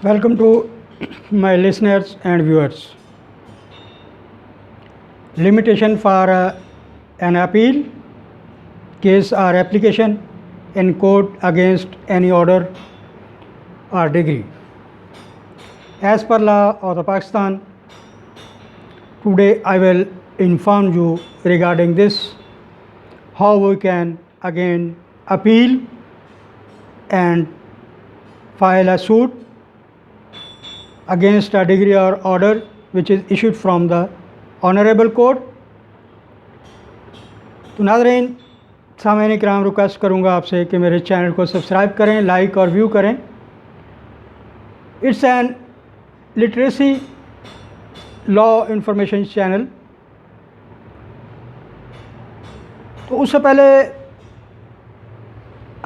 Welcome to my listeners and viewers. Limitation for an appeal, case or application in court against any order or degree. As per law of the Pakistan, today I will inform you regarding this, how we can again appeal and file a suit against a degree or order which is issued from the honourable court. तो नाज़रीन सामईन इकराम request करूँगा आपसे कि मेरे channel को subscribe करें, like और view करें। It's an literacy law information channel. तो उससे पहले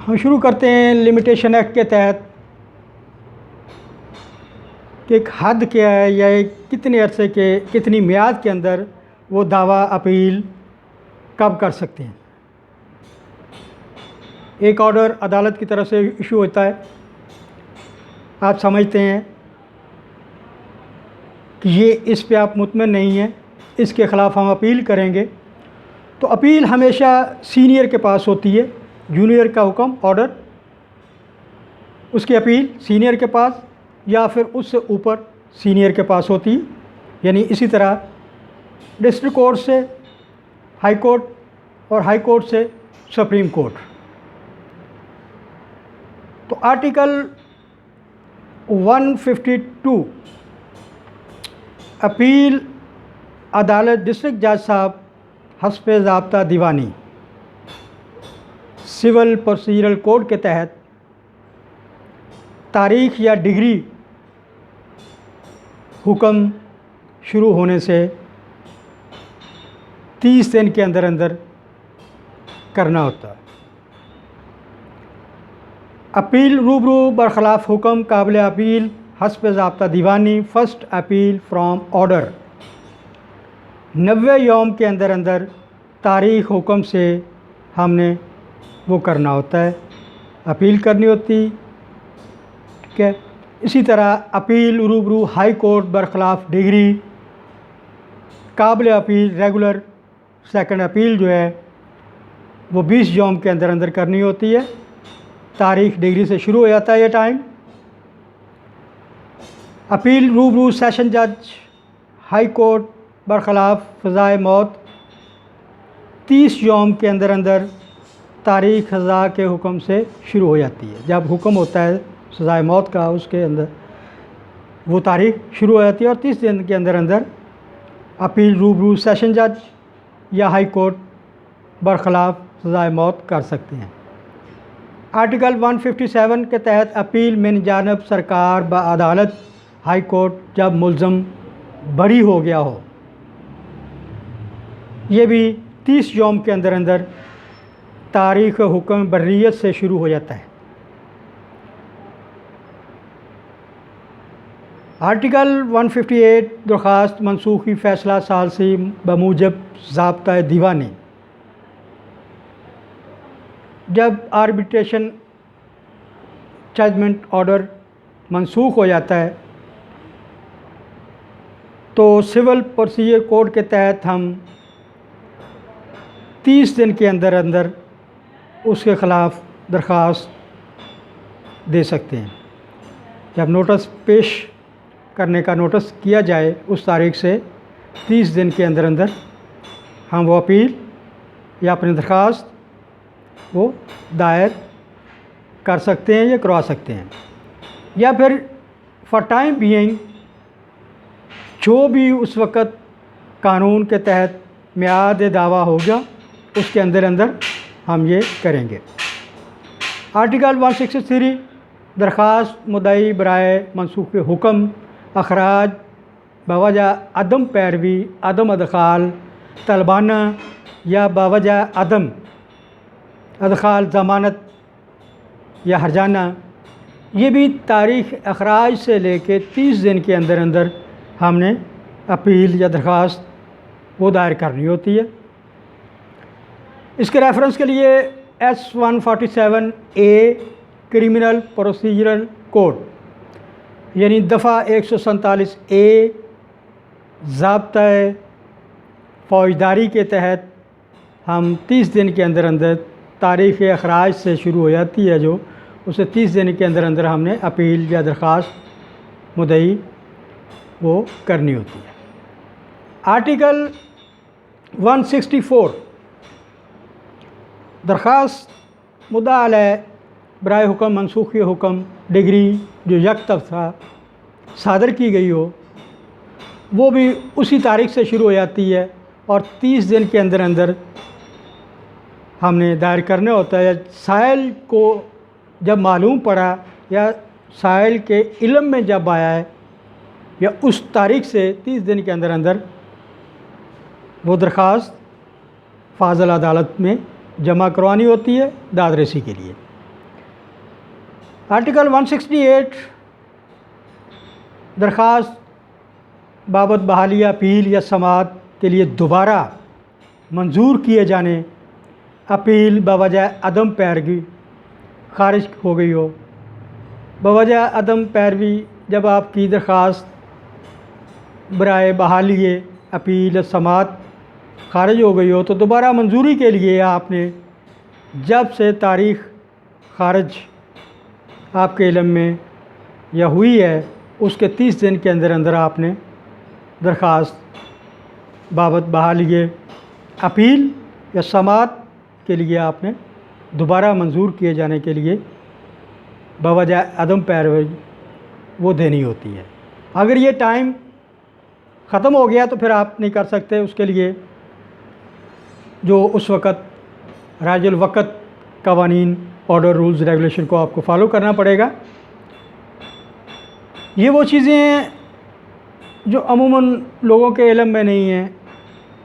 हम शुरू करते हैं लिमिटेशन एक्ट के तहत कि एक हद क्या है या एक कितने अरसे के कितनी मियाद के अंदर वो दावा अपील कब कर सकते हैं। एक ऑर्डर अदालत की तरफ से इशू होता है, आप समझते हैं कि ये इस पे आप मुतमईन नहीं हैं, इसके ख़िलाफ़ हम अपील करेंगे, तो अपील हमेशा सीनियर के पास होती है। जूनियर का हुक्म ऑर्डर, उसकी अपील सीनियर के पास या फिर उससे ऊपर सीनियर के पास होती है। यानी इसी तरह डिस्ट्रिक्ट कोर्ट से हाई कोर्ट और हाई कोर्ट से सुप्रीम कोर्ट। तो आर्टिकल 152 अपील अदालत डिस्ट्रिक्ट जज साहब हस्ब ज़ाब्ता दीवानी सिविल प्रोसीजरल कोड के तहत तारीख़ या डिग्री हुक्म शुरू होने से 30 दिन के अंदर अंदर करना होता है। अपील रूबरू बरखिलाफ़ हुक्म काबिल अपील हस्ब ज़ाब्ता दीवानी फ़र्स्ट अपील फ्राम ऑर्डर 90 यौम के अंदर अंदर तारीख़ हुक्म से हमने वो करना होता है, अपील करनी होती। ठीक है। इसी तरह अपील रूबरू हाई कोर्ट बरखिलाफ़ डिग्री काबिल अपील रेगुलर सेकंड अपील जो है वो 20 यौम के अंदर अंदर करनी होती है। तारीख़ डिग्री से शुरू हो जाता है ये टाइम। अपील रूबरू सेशन जज हाई कोर्ट बरखिलाफ़ सज़ाए मौत 30 यौम के अंदर अंदर तारीख़ सज़ा के हुक्म से शुरू हो जाती है। जब हुक्म होता है सज़ाए मौत का, उसके अंदर वो तारीख़ शुरू हो जाती है और 30 दिन के अंदर अंदर अपील रूबरू सेशन जज या हाई कोर्ट बरखिलाफ़ सज़ाए मौत कर सकते हैं। आर्टिकल 157 के तहत अपील मिन जानब सरकार ब अदालत हाई कोर्ट जब मुल्ज़म बरी हो गया हो, ये भी 30 यौम के अंदर अंदर तारीख़ हुक्म बर्रियत से शुरू हो जाता है। आर्टिकल 158 दरख्वास्त मनसूखी फ़ैसला सालसी बमूजब ज़ाब्ता दीवानी। जब आर्बिट्रेशन जजमेंट ऑर्डर मनसूख हो जाता है तो सिविल प्रोसीजर कोड के तहत हम 30 दिन के अंदर अंदर उसके ख़िलाफ़ दरख्वास्त दे सकते हैं। जब नोटिस पेश करने का नोटिस किया जाए उस तारीख़ से 30 दिन के अंदर अंदर हम वो अपील या अपनी दरख्वास्त वो दायर कर सकते हैं या करवा सकते हैं। या फिर फॉर टाइम बीइंग जो भी उस वक़्त कानून के तहत मियाद दावा होगा उसके अंदर अंदर हम ये करेंगे। आर्टिकल 163 दरख्वास्त मुद्दई बराए मनसूख हुक्म अखराज बावजह अदम पैरवी अदम अदखाल तलबाना या बावजह अदम अदखाल ज़मानत या हरजाना, ये भी तारीख़ अखराज से लेके 30 दिन के अंदर अंदर हमने अपील या दरख्वास्त वो दायर करनी होती है। इसके रेफरेंस के लिए S147A क्रिमिनल प्रोसीजरल कोड यानी दफ़ा 147 ए ज़ाब्ता फ़ौजदारी के तहत हम 30 दिन के अंदर अंदर तारीख़ अखराज से शुरू हो जाती है, जो उसे 30 दिन के अंदर अंदर हमने अपील या दरख्वास्त मुद्दई वो करनी होती है। आर्टिकल 164 दरख्वास्त मुद्दा अलैह बराए हुक्म मनसूखी हुक्म डिग्री जो यक दफ़ा सादर की गई हो, वो भी उसी तारीख़ से शुरू हो जाती है और 30 दिन के अंदर अंदर हमने दायर करना होता है। साइल को जब मालूम पड़ा या साइल के इल्म में जब आया है, या उस तारीख़ से 30 दिन के अंदर अंदर वो दरख्वास्त फाज़िल अदालत में जमा करवानी होती है दाद रसी के लिए। आर्टिकल 168 दरख्वास्त बाबत बहाली अपील या समाअत के लिए दोबारा मंजूर किए जाने, अपील बवजह अदम पैरवी खारिज हो गई हो। बवजह अदम पैरवी जब आपकी दरख्वास्त बराए बहाली अपील या समाअत खारिज हो गई हो, तो दोबारा मंजूरी के लिए आपने जब से तारीख़ खारिज आपके इल्म में या हुई है उसके 30 दिन के अंदर अंदर आपने दरख्वास्त बाबत बहाली अपील या समाअत के लिए आपने दोबारा मंजूर किए जाने के लिए बवजह अदम पैरवी वो देनी होती है। अगर ये टाइम ख़त्म हो गया तो फिर आप नहीं कर सकते, उसके लिए जो उस वक़्त राजुल वक़्त कवानीन ऑर्डर रूल्स रेगुलेशन को आपको फॉलो करना पड़ेगा। ये वो चीज़ें हैं जो अमूमन लोगों के इल्म में नहीं हैं,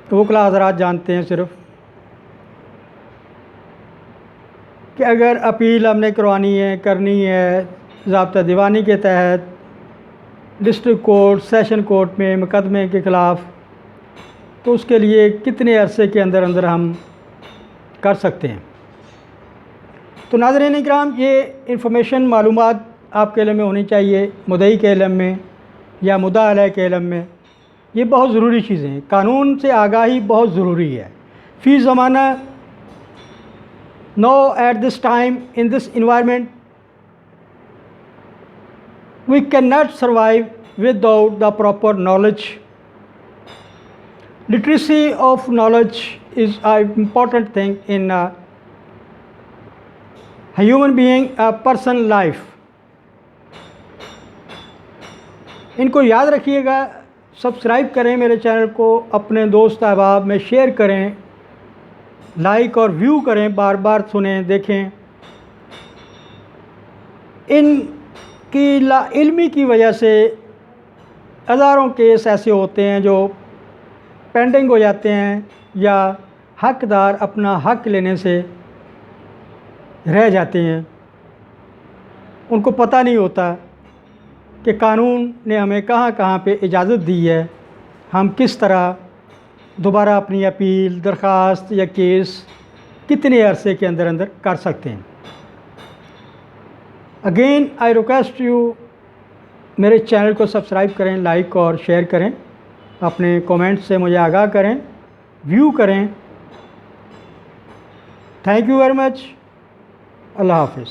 तो वकला हज़रात जानते हैं सिर्फ़ कि अगर अपील हमने करवानी है करनी है ज़ाब्ता दीवानी के तहत डिस्ट्रिक्ट कोर्ट सेशन कोर्ट में मुकदमे के ख़िलाफ़, तो उसके लिए कितने अरसे के अंदर अंदर हम कर सकते हैं। तो नाज़रीन इकराम, ये इंफॉर्मेशन मालूमात आपके इल्म में होनी चाहिए, मुद्दई के इल्म में या मुद्दा अलैह के इल्म में। ये बहुत ज़रूरी चीज़ें हैं। कानून से आगाही बहुत ज़रूरी है। फ़ी ज़माना no at this time in this environment we can not survive without the proper knowledge. Literacy of knowledge is an important thing in a human being, a person life. इनको याद रखिएगा, सब्सक्राइब करें मेरे चैनल को, अपने दोस्त अहबाब में शेयर करें, लाइक और व्यू करें, बार बार सुनें देखें। इनकी लाइल्मी की वजह से हज़ारों केस ऐसे होते हैं जो पेंडिंग हो जाते हैं या हकदार अपना हक लेने से रह जाते हैं। उनको पता नहीं होता कि कानून ने हमें कहाँ कहाँ पे इजाज़त दी है, हम किस तरह दोबारा अपनी अपील दरख्वास्त या केस कितने अरसे के अंदर अंदर कर सकते हैं। अगेन आई रिक्वेस्ट यू, मेरे चैनल को सब्सक्राइब करें, लाइक और शेयर करें, अपने कमेंट से मुझे आगाह करें, व्यू करें। Thank you very much. Allah हाफ़िज़।